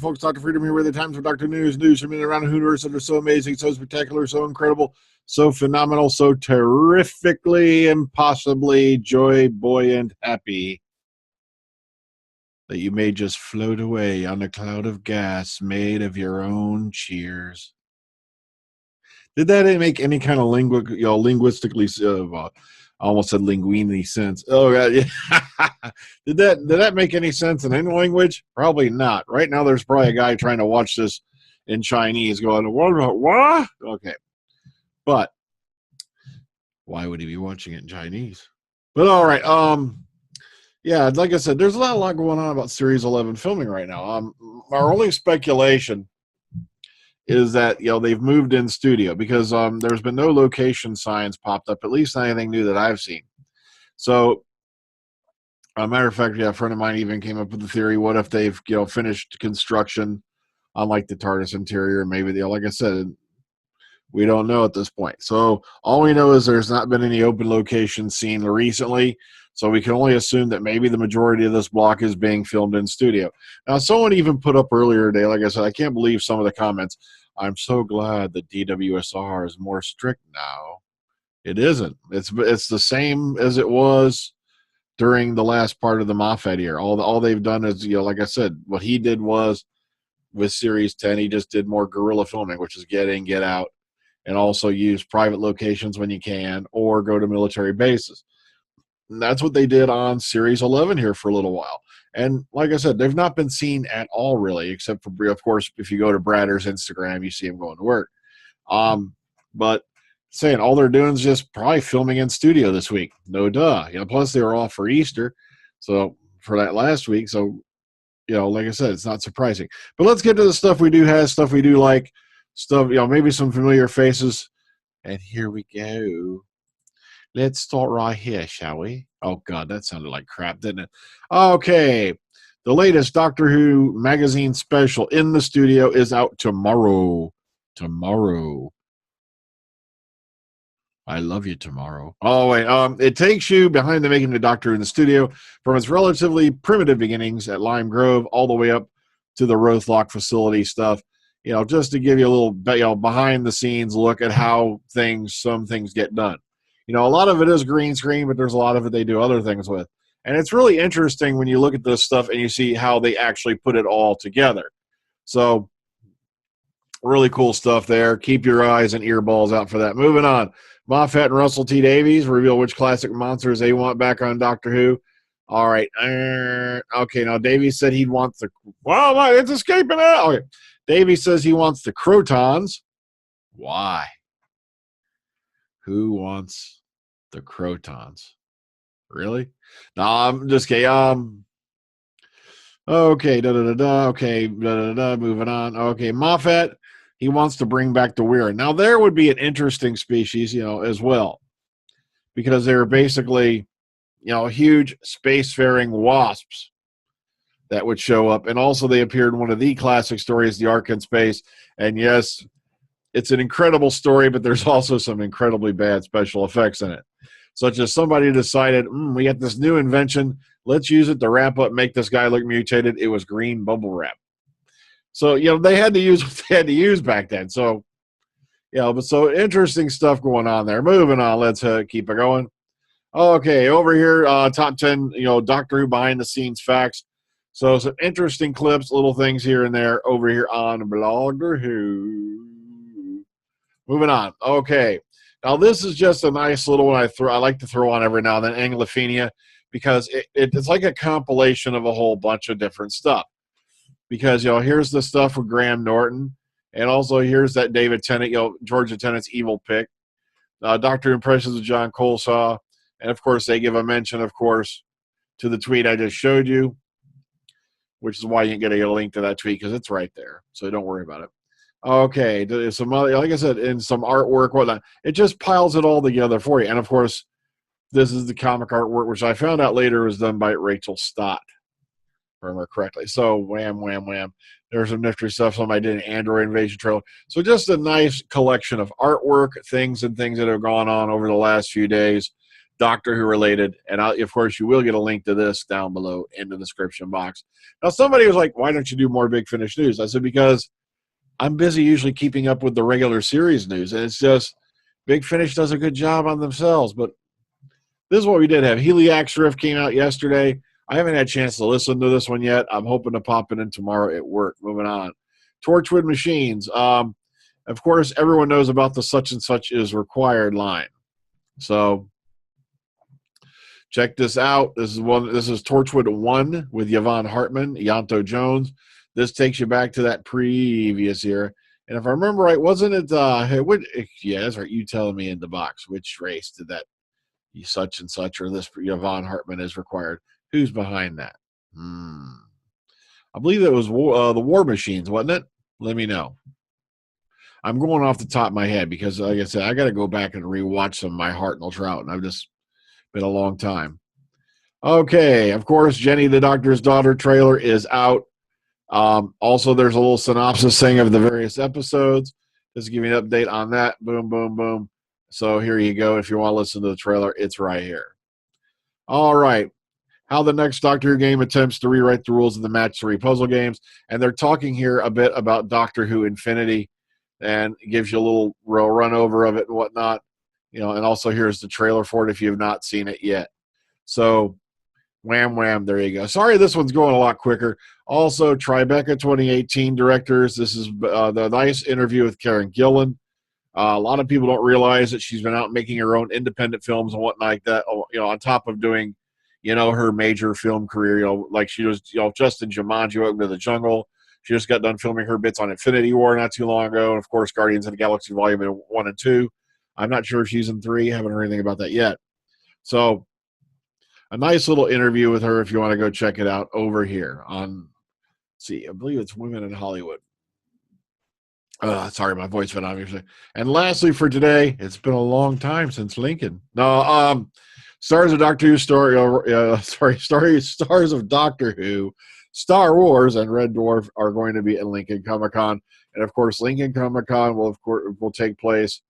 folks. Dr. Freedom here with the Times for Dr. News from in and around the universe that are so amazing, so spectacular, so incredible, so phenomenal, so terrifically, impossibly joy, buoyant, happy that you may just float away on a cloud of gas made of your own cheers. Did that make any kind of linguistically, I almost said linguini sense. Oh, yeah. Did that make any sense in any language? Probably not. Right now, there's probably a guy trying to watch this in Chinese going, what? Okay. But why would he be watching it in Chinese? But all right. Yeah, like I said, there's a lot going on about Series 11 filming right now. Our only speculation is that they've moved in studio because there's been no location signs popped up, at least not anything new that I've seen. So, a matter of fact, a friend of mine even came up with the theory: what if they've finished construction on like the TARDIS interior? Maybe like I said, we don't know at this point. So all we know is there's not been any open location seen recently. So we can only assume that maybe the majority of this block is being filmed in studio. Now, someone even put up earlier today, like I said, I can't believe some of the comments. I'm so glad that DWSR is more strict now. It isn't. It's the same as it was during the last part of the Moffat era. All they've done is, like I said, what he did was with Series 10, he just did more guerrilla filming, which is get in, get out, and also use private locations when you can, or go to military bases. And that's what they did on Series 11 here for a little while. And like I said, they've not been seen at all, really, except for, of course, if you go to Bradder's Instagram, you see him going to work. But saying all they're doing is just probably filming in studio this week. No duh. Plus they were off for Easter. So for that last week. So, like I said, it's not surprising. But let's get to the stuff we do have, stuff we do like, stuff, maybe some familiar faces. And here we go. Let's start right here, shall we? Oh, God, that sounded like crap, didn't it? Okay. The latest Doctor Who magazine special in the studio is out tomorrow. Tomorrow. I love you, tomorrow. Oh, wait. It takes you behind the making of Doctor Who in the studio from its relatively primitive beginnings at Lime Grove all the way up to the Rothlock facility stuff. Just to give you a little, behind the scenes look at how some things get done. A lot of it is green screen, but there's a lot of it they do other things with. And it's really interesting when you look at this stuff and you see how they actually put it all together. So, really cool stuff there. Keep your eyes and earballs out for that. Moving on. Moffat and Russell T. Davies reveal which classic monsters they want back on Doctor Who. All right. Okay, now Davies said he'd want it's escaping out. Okay. Davies says he wants the Crotons. Why? Who wants the Crotons? Really? No, I'm just kidding. Okay, okay, moving on. Okay, Moffat, he wants to bring back the Weir. Now, there would be an interesting species, as well, because they're basically, huge spacefaring wasps that would show up. And also they appeared in one of the classic stories, The Ark in Space. And yes, it's an incredible story, but there's also some incredibly bad special effects in it. Such as somebody decided, we got this new invention. Let's use it to wrap up, make this guy look mutated. It was green bubble wrap. So, they had to use what they had to use back then. So, but so interesting stuff going on there. Moving on. Let's keep it going. Okay, over here, top 10, Doctor Who behind the scenes facts. So some interesting clips, little things here and there over here on Doctor Who. Moving on. Okay. Now, this is just a nice little one I like to throw on every now and then, Anglophenia, because it's like a compilation of a whole bunch of different stuff. Because, here's the stuff with Graham Norton, and also here's that David Tennant, Georgia Tennant's evil pick. Doctor Impressions of John Colsaw, and, of course, they give a mention, of course, to the tweet I just showed you, which is why you get a link to that tweet, because it's right there, so don't worry about it. Okay, some other, like I said, in some artwork, whatnot. It just piles it all together for you. And, of course, this is the comic artwork, which I found out later was done by Rachel Stott, if I remember correctly. So, wham, wham, wham. There's some nifty stuff somebody did an Android Invasion trailer. So just a nice collection of artwork, things that have gone on over the last few days Doctor Who related. And of course, you will get a link to this down below in the description box. Now, somebody was like, why don't you do more Big Finish news? I said, because I'm busy usually keeping up with the regular series news. And it's just Big Finish does a good job on themselves. But this is what we did have. Helliax Rift came out yesterday. I haven't had a chance to listen to this one yet. I'm hoping to pop it in tomorrow at work. Moving on. Torchwood Machines. Of course, everyone knows about the Such and Such is Required line. So check this out. This is Torchwood One with Yvonne Hartman, Yanto Jones. This takes you back to that previous year. And if I remember right, wasn't it yeah, that's right. You telling me in the box which race did that Such and Such or this Yvonne Hartman is required? Who's behind that? I believe it was the War Machines, wasn't it? Let me know. I'm going off the top of my head because, like I said, I got to go back and rewatch some of my Hartnell Trout, and I've just been a long time. Okay, of course, Jenny the Doctor's Daughter trailer is out. Also, there's a little synopsis thing of the various episodes. Just to give you an update on that. Boom, boom, boom. So here you go. If you want to listen to the trailer, it's right here. All right. How the next Doctor Who game attempts to rewrite the rules of the Match 3 puzzle games. And they're talking here a bit about Doctor Who Infinity. And it gives you a little run over of it and whatnot. And also here's the trailer for it if you have not seen it yet. So, wham, wham, there you go. Sorry, this one's going a lot quicker. Also, Tribeca 2018 directors. This is the nice interview with Karen Gillan. A lot of people don't realize that she's been out making her own independent films and whatnot like that, on top of doing, her major film career, like she was, just in Jumanji, Welcome to the Jungle. She just got done filming her bits on Infinity War not too long ago. And, of course, Guardians of the Galaxy Volume 1 and 2. I'm not sure if she's in 3. Haven't heard anything about that yet. So, a nice little interview with her if you want to go check it out over here on, I believe it's Women in Hollywood. Sorry, my voice went obviously. And lastly for today, it's been a long time since Lincoln. No, stars of Doctor Who stars of Doctor Who, Star Wars, and Red Dwarf are going to be at Lincoln Comic-Con. And of course, Lincoln Comic-Con will take place,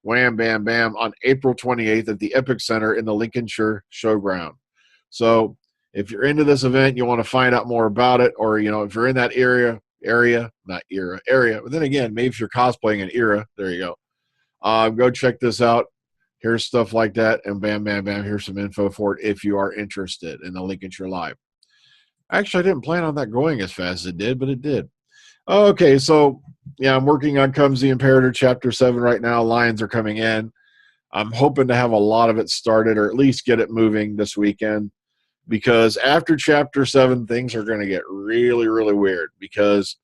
wham, bam, bam, on April 28th at the Epic Center in the Lincolnshire Showground. So if you're into this event, you want to find out more about it, or if you're in that area. But then again, maybe if you're cosplaying an era, there you go. Go check this out. Here's stuff like that, and bam, bam, bam. Here's some info for it if you are interested in the Lincolnshire Live. Actually, I didn't plan on that going as fast as it did, but it did. Okay, so yeah, I'm working on Comes the Imperator Chapter 7 right now. Lions are coming in. I'm hoping to have a lot of it started, or at least get it moving this weekend, because after Chapter 7, things are going to get really, really weird, because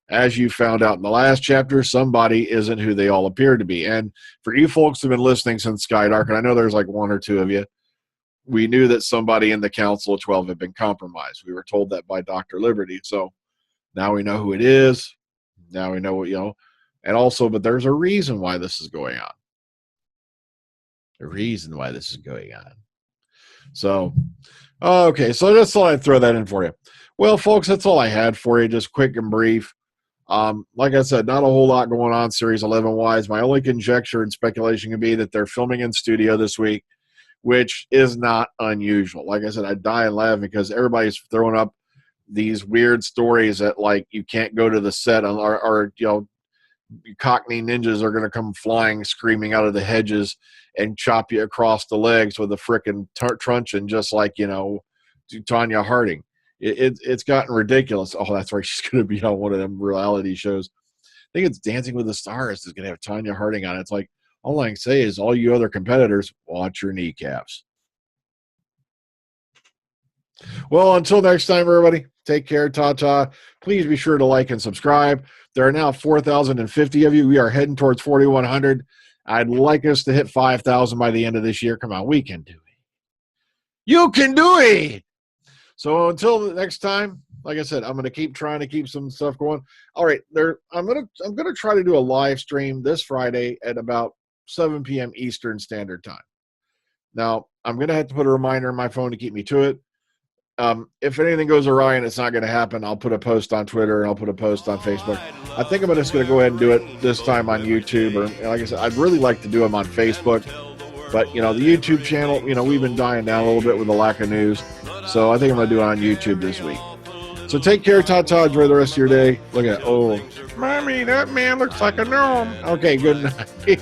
as you found out in the last chapter, somebody isn't who they all appear to be. And for you folks who have been listening since Skydark, and I know there's like one or two of you, we knew that somebody in the Council of 12 had been compromised. We were told that by Dr. Liberty. So now we know who it is. Now we know what, and also, but there's a reason why this is going on. A reason why this is going on. So, okay, so just thought I'd throw that in for you. Well, folks, that's all I had for you, just quick and brief. Like I said, not a whole lot going on Series 11-wise. My only conjecture and speculation can be that they're filming in studio this week, which is not unusual. Like I said, I die and laugh because everybody's throwing up these weird stories that, like, you can't go to the set, or Cockney ninjas are going to come flying, screaming out of the hedges and chop you across the legs with a frickin' truncheon, just like, Tanya Harding. It's gotten ridiculous. Oh, that's right. She's going to be on one of them reality shows. I think it's Dancing with the Stars is going to have Tanya Harding on it. It's like, all I can say is all you other competitors, watch your kneecaps. Well, until next time, everybody, take care. Ta-ta. Please be sure to like and subscribe. There are now 4,050 of you. We are heading towards 4,100. I'd like us to hit 5,000 by the end of this year. Come on, we can do it. You can do it. So until the next time, like I said, I'm going to keep trying to keep some stuff going. All right, I'm going to try to do a live stream this Friday at about 7 p.m. Eastern Standard Time. Now, I'm going to have to put a reminder on my phone to keep me to it. If anything goes awry and it's not going to happen, I'll put a post on Twitter and I'll put a post on Facebook. I think I'm just going to go ahead and do it this time on YouTube. Or, like I said, I'd really like to do them on Facebook. But, you know, the YouTube channel, you know, we've been dying down a little bit with the lack of news. So I think I'm going to do it on YouTube this week. So take care, Ta-ta. Enjoy the rest of your day. Look at, oh, Mommy, that man looks like a gnome. Okay, good night.